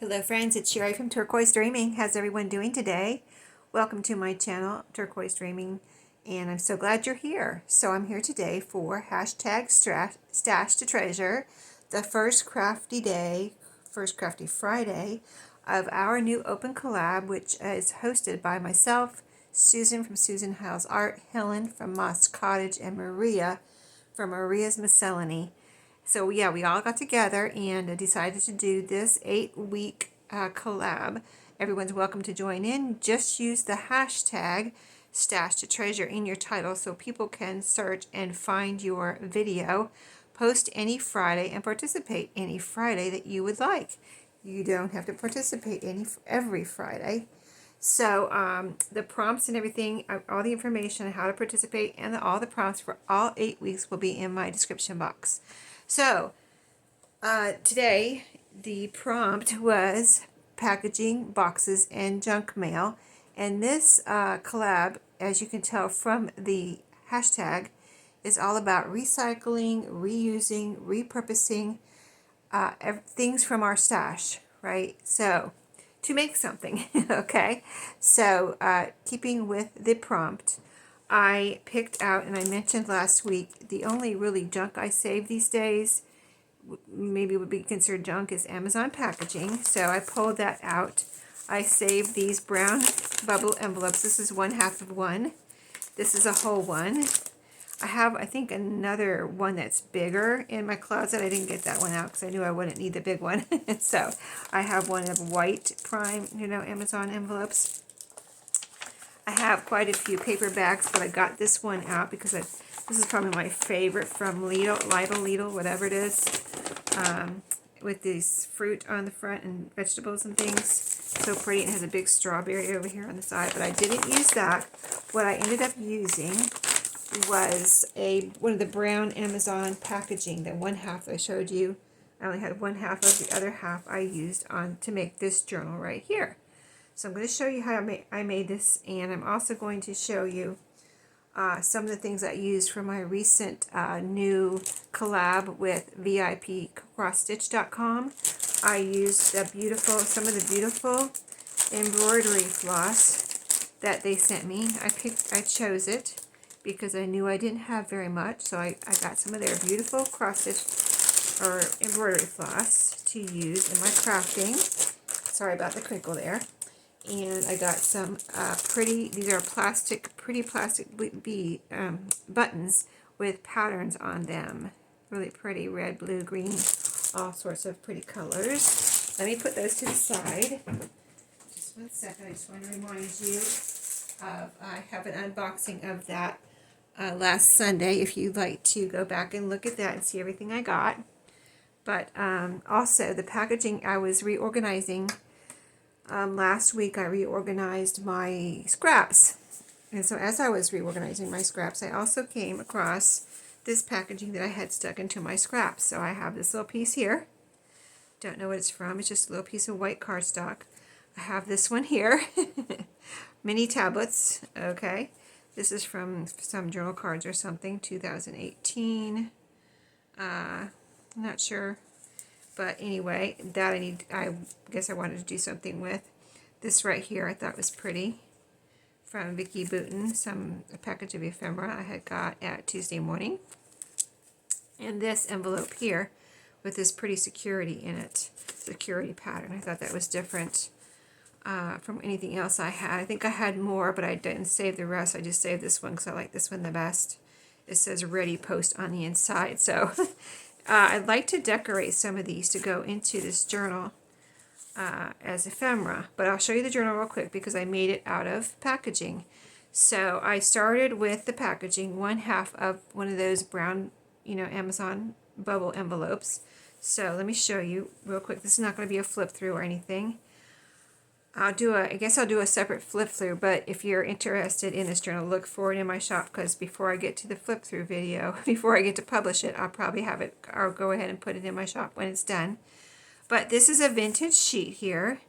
Hello friends, it's Sherry from Turquoise Dreaming. How's everyone doing today? Welcome to my channel, Turquoise Dreaming, and I'm so glad you're here. So I'm here today for hashtag Stash to Treasure, the first crafty Friday of our new Open Collab, which is hosted by myself, Susan from Susan House Art, Helen from Moss Cottage, and Maria from Maria's Miscellany. So yeah, we all got together and decided to do this 8-week collab. Everyone's welcome to join in. Just use the hashtag Stash to Treasure in your title so people can search and find your video. Post any Friday and participate any Friday that you would like. You don't have to participate every Friday. So the prompts and everything, all the information on how to participate and all the prompts for all 8 weeks will be in my description box. So today the prompt was packaging, boxes, and junk mail. And this collab, as you can tell from the hashtag, is all about recycling, reusing, repurposing things from our stash, right? So to make something, okay? So keeping with the prompt, I picked out, and I mentioned last week, the only really junk I save these days, maybe would be considered junk, is Amazon packaging. So I pulled that out. I saved these brown bubble envelopes. This is 1/2 of one. This is a whole one. I have, I think, another one that's bigger in my closet. I didn't get that one out because I knew I wouldn't need the big one. So I have one of white prime, Amazon envelopes. I have quite a few paper bags, but I got this one out because this is probably my favorite from Lidl, whatever it is, with this fruit on the front and vegetables and things. So pretty. It has a big strawberry over here on the side, but I didn't use that. What I ended up using was one of the brown Amazon packaging, that 1/2 I showed you. I only had 1/2 of the other half I used to make this journal right here. So I'm going to show you how I made this, and I'm also going to show you some of the things I used for my recent new collab with VIPcrossstitch.com. I used some of the beautiful embroidery floss that they sent me. I chose it because I knew I didn't have very much, so I got some of their beautiful cross-stitch or embroidery floss to use in my crafting. Sorry about the crinkle there. And I got some these are pretty plastic buttons with patterns on them. Really pretty, red, blue, green, all sorts of pretty colors. Let me put those to the side. Just 1 second, I just want to remind you I have an unboxing of that last Sunday, if you'd like to go back and look at that and see everything I got. But also the packaging, I was reorganizing. Last week I reorganized my scraps, and so as I was reorganizing my scraps, I also came across this packaging that I had stuck into my scraps. So I have this little piece here. Don't know what it's from. It's just a little piece of white cardstock. I have this one here. Mini tablets. Okay, this is from some journal cards or something, 2018. I'm not sure. But anyway, that I guess I wanted to do something with. This right here I thought was pretty. From Vicky Booten, a package of ephemera I had got at Tuesday morning. And this envelope here with this pretty security in it. Security pattern. I thought that was different from anything else I had. I think I had more, but I didn't save the rest. I just saved this one because I like this one the best. It says Ready Post on the inside. So I'd like to decorate some of these to go into this journal as ephemera, but I'll show you the journal real quick because I made it out of packaging. So I started with the packaging, 1/2 of one of those brown, Amazon bubble envelopes. So let me show you real quick. This is not going to be a flip through or anything. I guess I'll do a separate flip through, but if you're interested in this journal, look for it in my shop, because before I get to the flip through video, before I get to publish it, I'll probably have it, I'll go ahead and put it in my shop when it's done. But this is a vintage sheet here.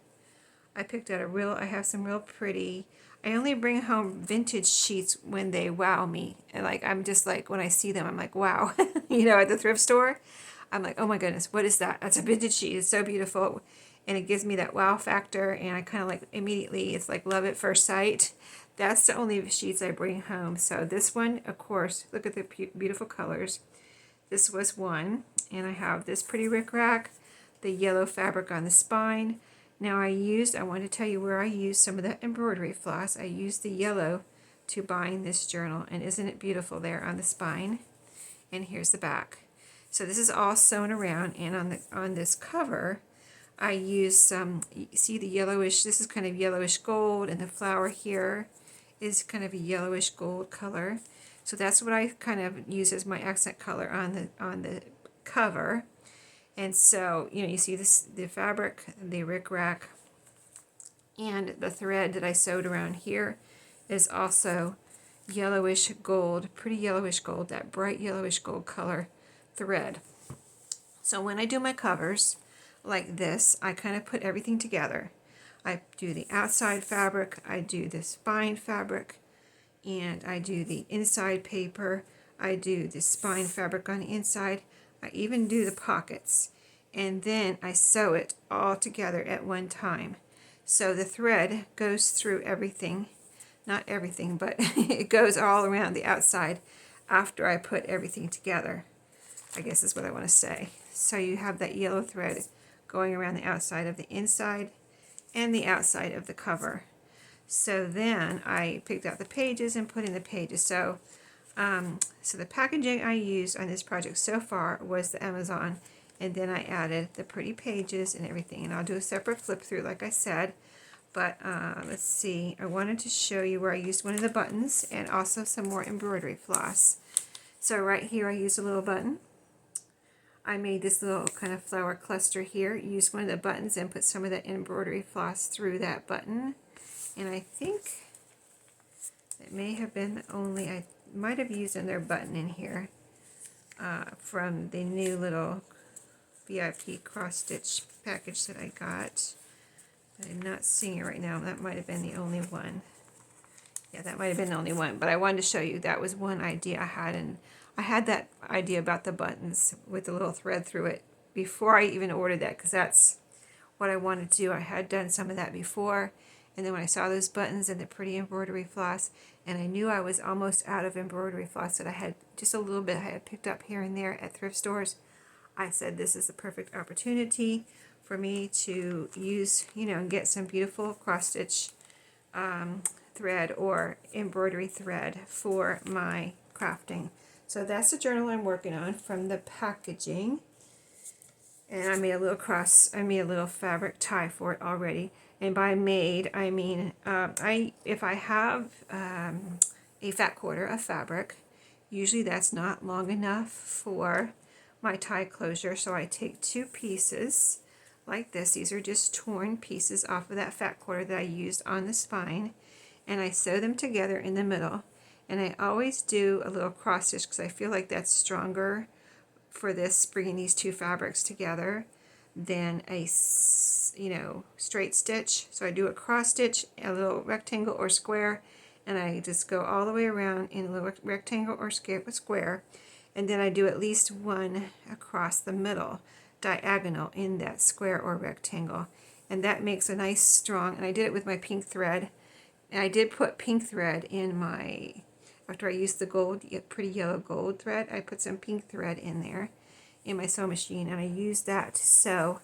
I picked out I have some real pretty, I only bring home vintage sheets when they wow me. And I'm just like, when I see them, I'm like, wow. At the thrift store, I'm like, oh my goodness, what is that? That's a vintage sheet. It's so beautiful. and it gives me that wow factor, and I kind of like immediately, it's like love at first sight. That's the only sheets I bring home. So this one, of course, look at the beautiful colors. This was one, and I have this pretty rickrack, the yellow fabric on the spine. Now I want to tell you where I used some of that embroidery floss. I used the yellow to bind this journal, and isn't it beautiful there on the spine? And here's the back. So this is all sewn around, and on this cover, I use some, see the yellowish, this is kind of yellowish gold, and the flower here is kind of a yellowish gold color. So that's what I kind of use as my accent color on the cover. And so, you know, you see this, the fabric, the rickrack, and the thread that I sewed around here is also yellowish gold, pretty yellowish gold, that bright yellowish gold color thread. So when I do my covers like this, I kind of put everything together. I do the outside fabric, I do the spine fabric, and I do the inside paper, I do the spine fabric on the inside, I even do the pockets, and then I sew it all together at one time. So the thread goes through everything, not everything, but it goes all around the outside after I put everything together, I guess is what I want to say. So you have that yellow thread going around the outside of the inside and the outside of the cover. So then I picked out the pages and put in the pages. So the packaging I used on this project so far was the Amazon, and then I added the pretty pages and everything. And I'll do a separate flip through like I said. But let's see, I wanted to show you where I used one of the buttons and also some more embroidery floss. So right here I used a little button. I made this little kind of flower cluster here, used one of the buttons and put some of that embroidery floss through that button. And I think it may have been the only, I might have used another button in here from the new little VIP cross stitch package that I got. I'm not seeing it right now. That might have been the only one. Yeah, that might have been the only one. But I wanted to show you that was one idea I had. And I had that idea about the buttons with the little thread through it before I even ordered that, because that's what I wanted to do. I had done some of that before. And then when I saw those buttons and the pretty embroidery floss, and I knew I was almost out of embroidery floss that I had just a little bit I had picked up here and there at thrift stores, I said this is the perfect opportunity for me to use, you know, and get some beautiful cross-stitch thread or embroidery thread for my crafting. So that's the journal I'm working on from the packaging. And I made a little fabric tie for it already. And by made, I mean, if I have a fat quarter of fabric, usually that's not long enough for my tie closure. So I take two pieces like this. These are just torn pieces off of that fat quarter that I used on the spine, and I sew them together in the middle. And I always do a little cross stitch because I feel like that's stronger for this, bringing these two fabrics together, than a straight stitch. So I do a cross stitch, a little rectangle or square, and I just go all the way around in a little rectangle or square, and then I do at least one across the middle diagonal in that square or rectangle, and that makes a nice strong, and I did it with my pink thread, and I did put pink thread in my, after I used the gold, pretty yellow gold thread, I put some pink thread in there in my sewing machine, and I used that to sew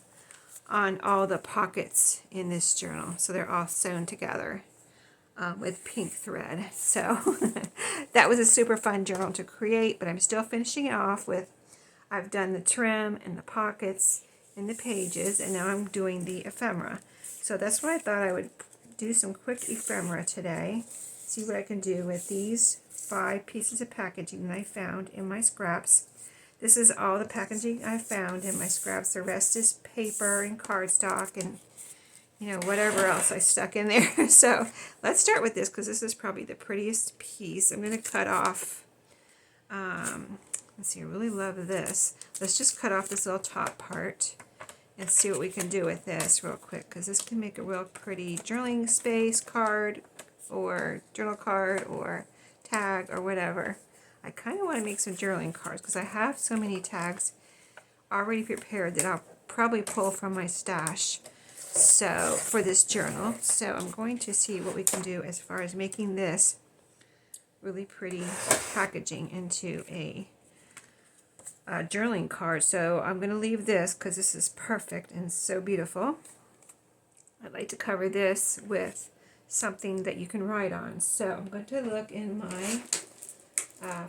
on all the pockets in this journal, so they're all sewn together with pink thread. So that was a super fun journal to create, but I'm still finishing it off with, I've done the trim and the pockets and the pages, and now I'm doing the ephemera. So that's why I thought I would do some quick ephemera today. See what I can do with these 5 pieces of packaging that I found in my scraps. This is all the packaging I found in my scraps. The rest is paper and cardstock and, you know, whatever else I stuck in there. So let's start with this because this is probably the prettiest piece. I'm going to cut off, let's see, I really love this. Let's just cut off this little top part and see what we can do with this real quick, because this can make a real pretty journaling space card or journal card or tag or whatever. I kind of want to make some journaling cards because I have so many tags already prepared that I'll probably pull from my stash So for this journal, so I'm going to see what we can do as far as making this really pretty packaging into a journaling card. So I'm going to leave this because this is perfect and so beautiful. I'd like to cover this with something that you can write on. So I'm going to look in my,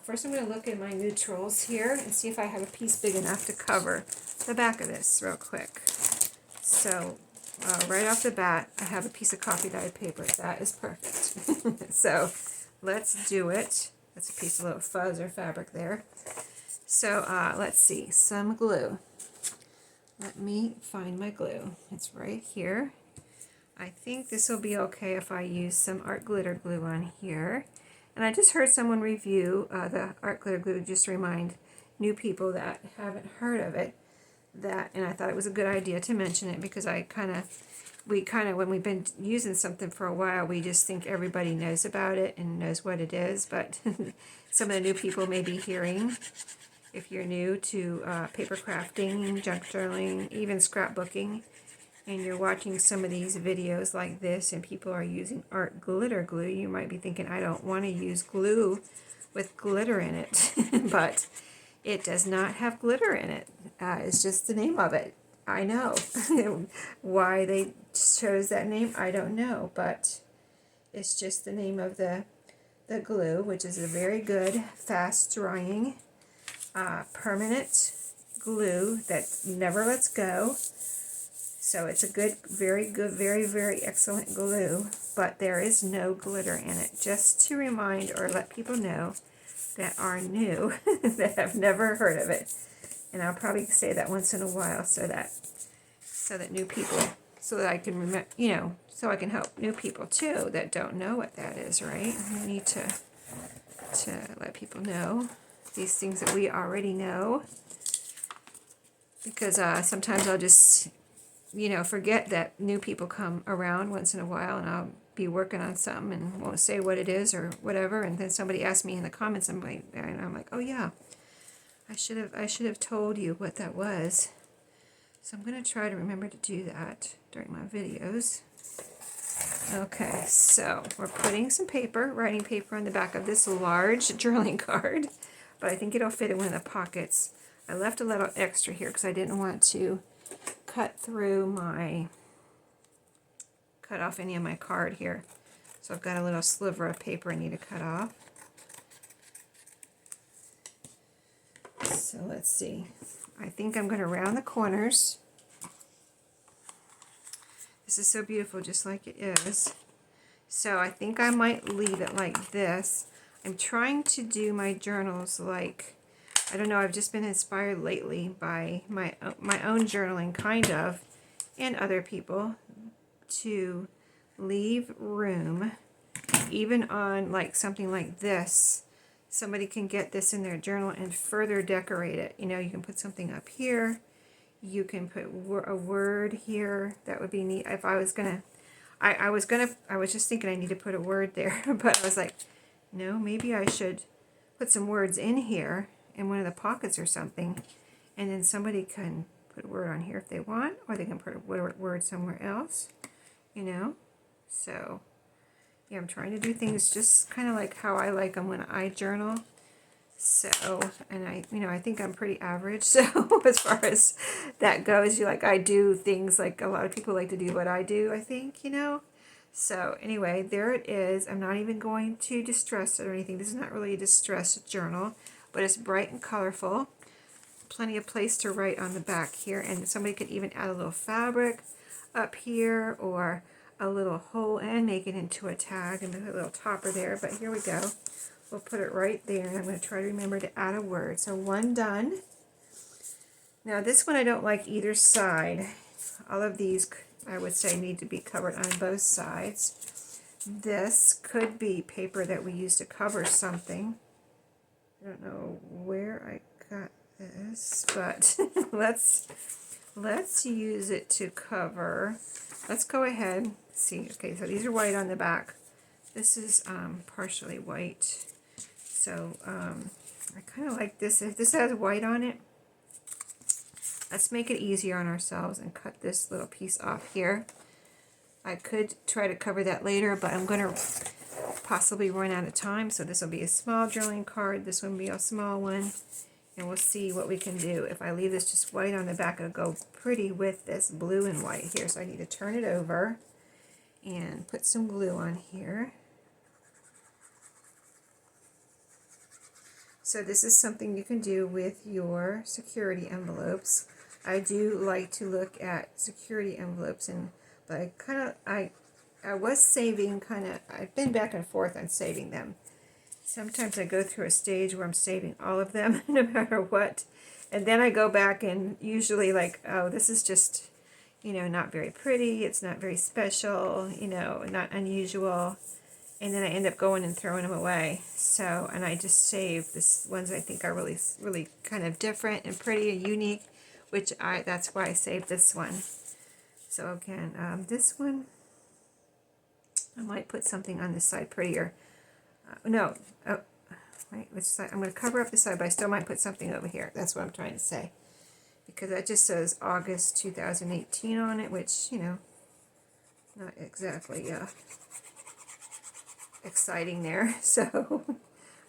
first I'm going to look in my neutrals here and see if I have a piece big enough to cover the back of this real quick. So right off the bat, I have a piece of coffee dyed paper. That is perfect. So let's do it. That's a piece of little fuzz or fabric there. So let's see, some glue. Let me find my glue. It's right here. I think this will be okay if I use some art glitter glue on here. And I just heard someone review the art glitter glue just to remind new people that haven't heard of it. And I thought it was a good idea to mention it because when we've been using something for a while, we just think everybody knows about it and knows what it is. But some of the new people may be hearing, if you're new to paper crafting, junk journaling, even scrapbooking, and you're watching some of these videos like this and people are using art glitter glue, you might be thinking, I don't want to use glue with glitter in it. But it does not have glitter in it. It's just the name of it. I know. Why they chose that name, I don't know. But it's just the name of the glue, which is a very good, fast drying, permanent glue that never lets go. So it's a good, very good, very, very excellent glue, but there is no glitter in it. Just to remind or let people know that are new, that have never heard of it. And I'll probably say that once in a while so that new people, so that I can remember, so I can help new people too that don't know what that is, right? We need to let people know these things that we already know, because sometimes I'll just forget that new people come around once in a while, and I'll be working on something and won't say what it is or whatever, and then somebody asks me in the comments, I'm like, oh yeah, I should have told you what that was. So I'm going to try to remember to do that during my videos. Okay, so we're putting some writing paper on the back of this large journaling card, but I think it'll fit in one of the pockets. I left a little extra here because I didn't want to cut off any of my card here. So I've got a little sliver of paper I need to cut off. So let's see. I think I'm going to round the corners. This is so beautiful, just like it is. So I think I might leave it like this. I'm trying to do my journals like, I don't know, I've just been inspired lately by my own journaling, kind of, and other people, to leave room, even on like something like this. Somebody can get this in their journal and further decorate it. You can put something up here. You can put a word here. That would be neat. If I was gonna, I was just thinking I need to put a word there, but I was like, no, maybe I should put some words in here in one of the pockets or something, and then somebody can put a word on here if they want, or they can put a word somewhere else, So, yeah, I'm trying to do things just kind of like how I like them when I journal. So, and I think I'm pretty average. So as far as that goes, I do things like a lot of people like to do what I do, I think, So anyway, there it is. I'm not even going to distress it or anything. This is not really a distressed journal, but it's bright and colorful. Plenty of place to write on the back here, and somebody could even add a little fabric up here or a little hole and make it into a tag and a little topper there. But here we go. We'll put it right there, and I'm going to try to remember to add a word. So one done. Now this one I don't like either side. All of these, I would say, need to be covered on both sides. This could be paper that we use to cover something. I don't know where I got this, but let's use it to cover. Let's go ahead. See, okay, so these are white on the back. This is partially white. So I kind of like this. If this has white on it, Let's make it easier on ourselves and cut this little piece off here. I could try to cover that later, but I'm going to possibly run out of time, so this will be a small journaling card, this one will be a small one, and we'll see what we can do. If I leave this just white on the back, it'll go pretty with this blue and white here, so I need to turn it over and put some glue on here. So this is something you can do with your security envelopes. I do like to look at security envelopes, but I was saving I've been back and forth on saving them. Sometimes I go through a stage where I'm saving all of them, no matter what. And then I go back and usually like, oh, this is just, not very pretty. It's not very special, not unusual. And then I end up going and throwing them away. So, and I just save this ones I think are really, really kind of different and pretty and unique, that's why I saved this one. So again, this one, I might put something on this side prettier. Wait, which side? I'm going to cover up this side, but I still might put something over here. That's what I'm trying to say. Because that just says August 2018 on it, which, not exactly exciting there. So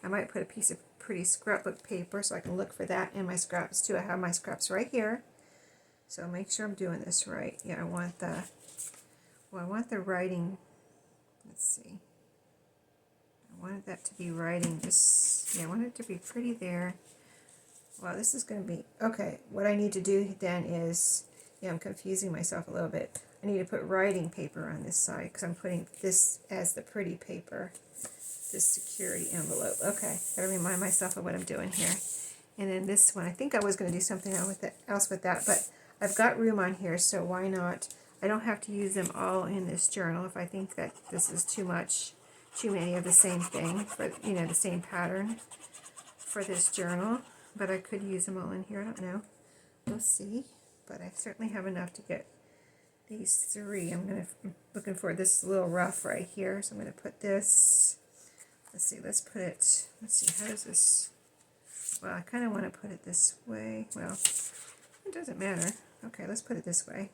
I might put a piece of pretty scrapbook paper so I can look for that in my scraps too. I have my scraps right here. So make sure I'm doing this right. Yeah, I want the writing. Let's see. I wanted that to be writing I want it to be pretty there. Well, this is going to be, okay, what I need to do then is, I'm confusing myself a little bit. I need to put writing paper on this side because I'm putting this as the pretty paper, this security envelope. Okay, got to remind myself of what I'm doing here. And then this one, I think I was going to do something else with that, but I've got room on here, so why not? I don't have to use them all in this journal if I think that this is too many of the same thing, but the same pattern for this journal. But I could use them all in here, I don't know. We'll see. But I certainly have enough to get these three. I'm looking for this little rough right here, so I'm going to put this, let's see, how does this, well, I kind of want to put it this way. Well, it doesn't matter. Okay, let's put it this way.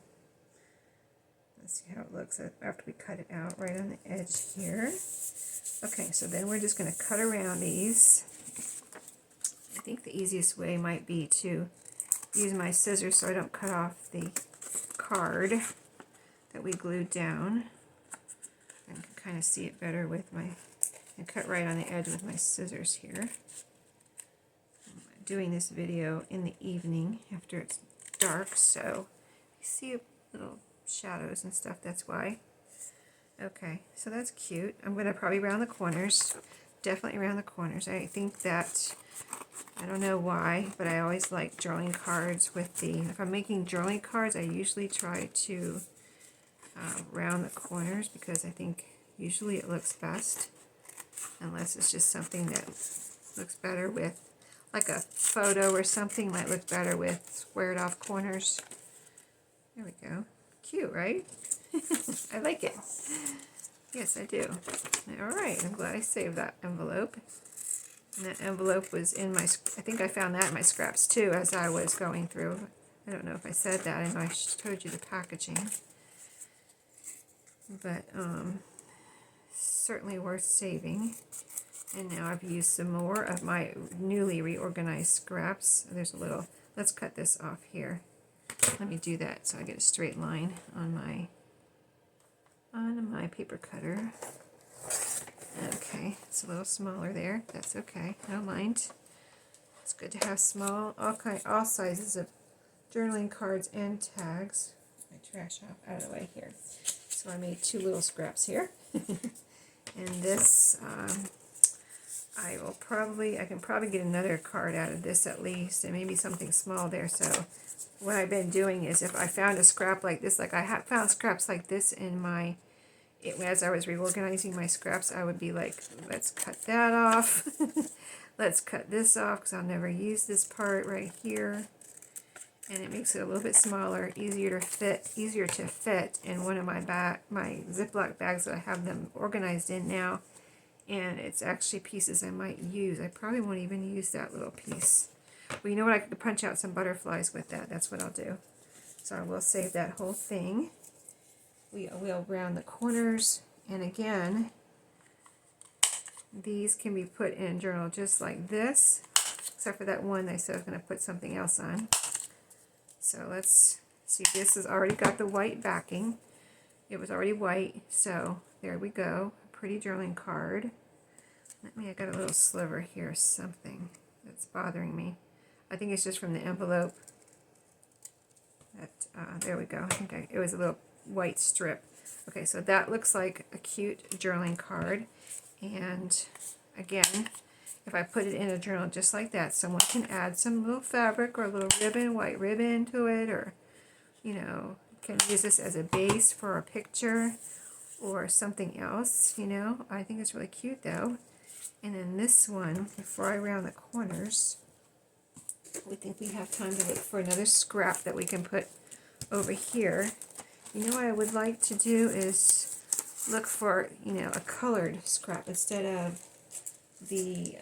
Let's see how it looks after we cut it out right on the edge here. Okay, so then we're just going to cut around these. I think the easiest way might be to use my scissors so I don't cut off the card that we glued down. I can kind of see it better with and cut right on the edge with my scissors here. I'm doing this video in the evening after it's dark, so you see little shadows and stuff, that's why. Okay, so that's cute. I'm going to probably round the corners, definitely round the corners. I think that, I don't know why, but I always like drawing cards with if I'm making drawing cards, I usually try to round the corners because I think usually it looks best, unless it's just something that looks better with, like a photo or something might look better with squared off corners. There we go. Cute, right? I like it. Yes, I do. Alright, I'm glad I saved that envelope. And that envelope was in I think I found that in my scraps too as I was going through. I don't know if I said that. I know I showed you the packaging. But, certainly worth saving. And now I've used some more of my newly reorganized scraps. There's a little, let's cut this off here. Let me do that so I get a straight line on my paper cutter. Okay, it's a little smaller there. That's okay. I don't mind. It's good to have all sizes of journaling cards and tags. My trash out of the way here. So I made two little scraps here. And this, I can probably get another card out of this at least, and maybe something small there. So what I've been doing is if I found a scrap like this, like I have found scraps like this in as I was reorganizing my scraps, I would be like, let's cut that off. Let's cut this off because I'll never use this part right here. And it makes it a little bit smaller, easier to fit in one of my Ziploc bags that I have them organized in now. And it's actually pieces I might use. I probably won't even use that little piece. Well, you know what? I could punch out some butterflies with that. That's what I'll do. So I will save that whole thing. We'll round the corners. And again, these can be put in a journal just like this. Except for that one I said I was going to put something else on. So let's see. This has already got the white backing. It was already white. So there we go. A pretty journaling card. I got a little sliver here, something that's bothering me. I think it's just from the envelope. There we go. I think it was a little white strip. Okay, so that looks like a cute journaling card. And again, if I put it in a journal just like that, someone can add some little fabric or a little ribbon, white ribbon to it, or, you know, can use this as a base for a picture or something else, you know. I think it's really cute though. And then this one, before I round the corners, we think we have time to look for another scrap that we can put over here. You know what I would like to do is look for, you know, a colored scrap instead of the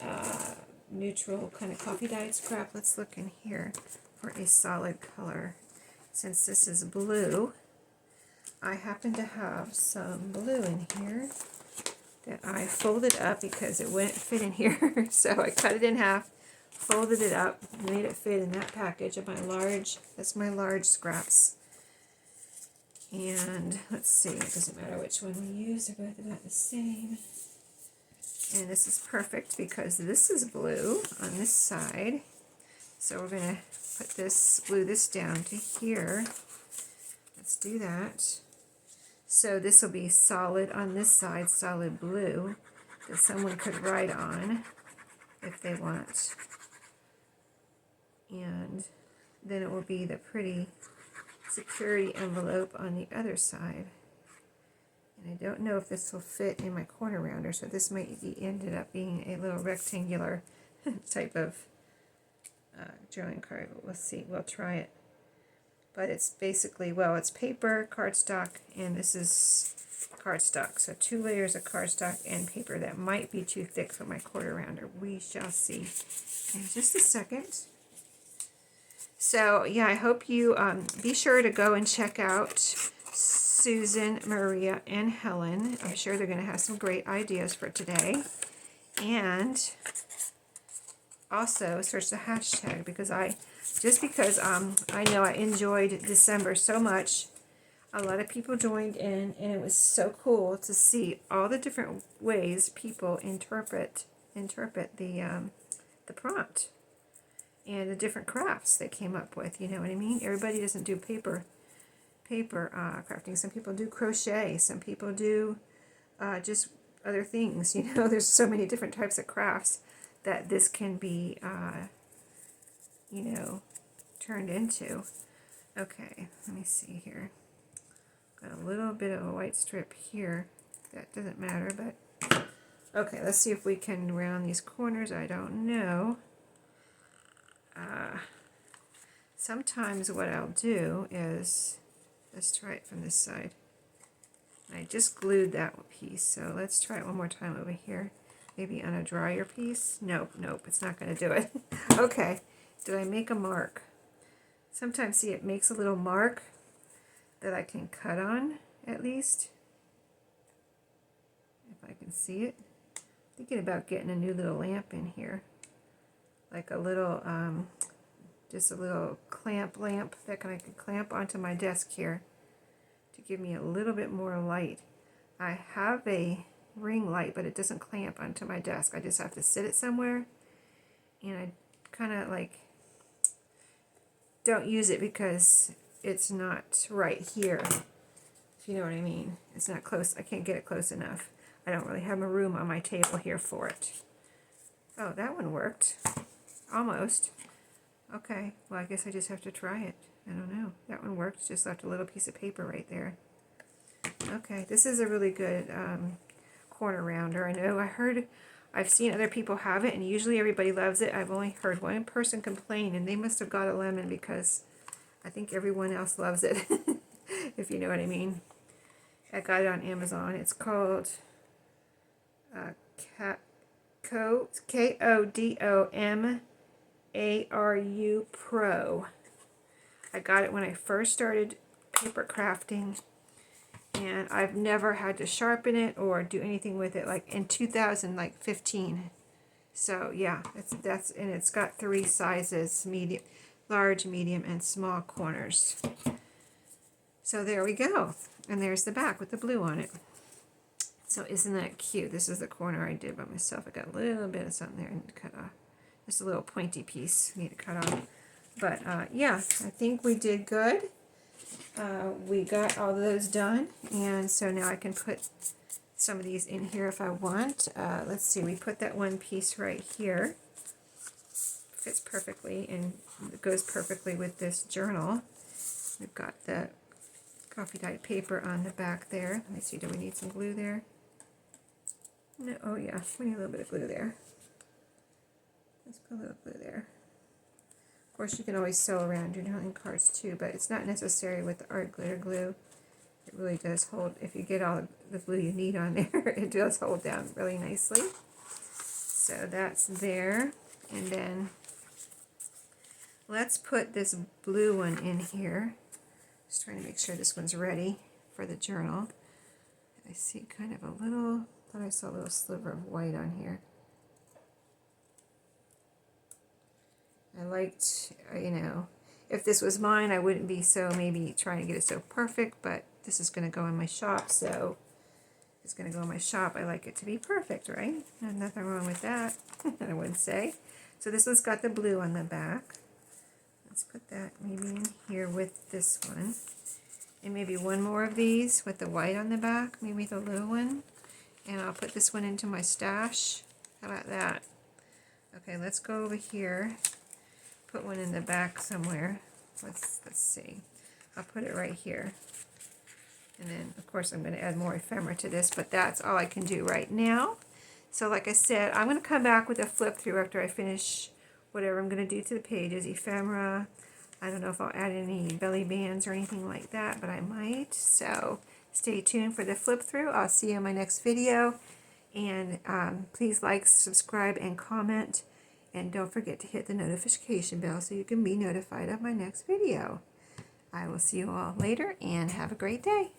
neutral kind of coffee dyed scrap. Let's look in here for a solid color. Since this is blue, I happen to have some blue in here that I folded up because it wouldn't fit in here. So I cut it in half, folded it up, made it fit in that package of my large, that's my large scraps. And let's see, it doesn't matter which one we use, they're both about the same. And this is perfect because this is blue on this side. So we're going to put this, glue this down to here. Let's do that. So this will be solid on this side, solid blue, that someone could write on if they want. And then it will be the pretty security envelope on the other side. And I don't know if this will fit in my corner rounder, so this might be ended up being a little rectangular type of journaling card. We'll see. We'll try it. But it's basically, well, it's paper, cardstock, and this is cardstock. So 2 layers of cardstock and paper. That might be too thick for my quarter rounder. We shall see in just a second. So yeah, I hope you be sure to go and check out Susan, Maria, and Helen. I'm sure they're going to have some great ideas for today. And also search the hashtag because I know I enjoyed December so much. A lot of people joined in, and it was so cool to see all the different ways people interpret the prompt and the different crafts they came up with. You know what I mean? Everybody doesn't do paper crafting. Some people do crochet. Some people do just other things. You know, there's so many different types of crafts that this can be, you know, turned into. Okay, let me see here. Got a little bit of a white strip here. That doesn't matter, but okay, let's see if we can round these corners. I don't know. Sometimes what I'll do is, let's try it from this side. I just glued that piece, so let's try it one more time over here. Maybe on a drier piece. Nope, it's not going to do it. Okay, did I make a mark? Sometimes, see, it makes a little mark that I can cut on, at least. If I can see it. Thinking about getting a new little lamp in here. Like a little, just a little clamp lamp that I can clamp onto my desk here to give me a little bit more light. I have a ring light, but it doesn't clamp onto my desk. I just have to sit it somewhere, and I kind of like don't use it because it's not right here, if you know what I mean. It's not close. I can't get it close enough. I don't really have a room on my table here for it. Oh, that one worked. Almost. Okay, well, I guess I just have to try it. I don't know. That one worked. Just left a little piece of paper right there. Okay, this is a really good corner rounder. I know I've seen other people have it, and usually everybody loves it. I've only heard one person complain, and they must have got a lemon because I think everyone else loves it, if you know what I mean. I got it on Amazon. It's called Kodom ARU Pro. I got it when I first started paper crafting, and I've never had to sharpen it or do anything with it, like in 2015. So yeah, and it's got 3 sizes: medium, large, medium, and small corners. So there we go. And there's the back with the blue on it. So isn't that cute? This is the corner I did by myself. I got a little bit of something there I need to cut off. Just a little pointy piece I need to cut off. But yeah, I think we did good. We got all of those done. And so now I can put some of these in here if I want. Let's see, we put that one piece right here. Fits perfectly and it goes perfectly with this journal. We've got the coffee dyed paper on the back there. Let me see, do we need some glue there? No, oh yeah, we need a little bit of glue there. Let's put a little glue there. Of course, you can always sew around your journaling cards too, but it's not necessary with the art glitter glue. It really does hold, if you get all the glue you need on there, it does hold down really nicely. So that's there. And then let's put this blue one in here. Just trying to make sure this one's ready for the journal. I see kind of a little, thought I saw a little sliver of white on here. I liked, you know, if this was mine, I wouldn't be so maybe trying to get it so perfect, but this is going to go in my shop, so it's going to go in my shop. I like it to be perfect, right? There's nothing wrong with that, I would say. So this one's got the blue on the back. Let's put that maybe in here with this one. And maybe one more of these with the white on the back, maybe the little one. And I'll put this one into my stash. How about that? Okay, let's go over here. Put one in the back somewhere. Let's see. I'll put it right here. And then, of course, I'm going to add more ephemera to this, but that's all I can do right now. So like I said, I'm going to come back with a flip through after I finish whatever I'm going to do to the pages. Ephemera. I don't know if I'll add any belly bands or anything like that, but I might. So stay tuned for the flip through. I'll see you in my next video. And please like, subscribe, and comment. And don't forget to hit the notification bell so you can be notified of my next video. I will see you all later and have a great day.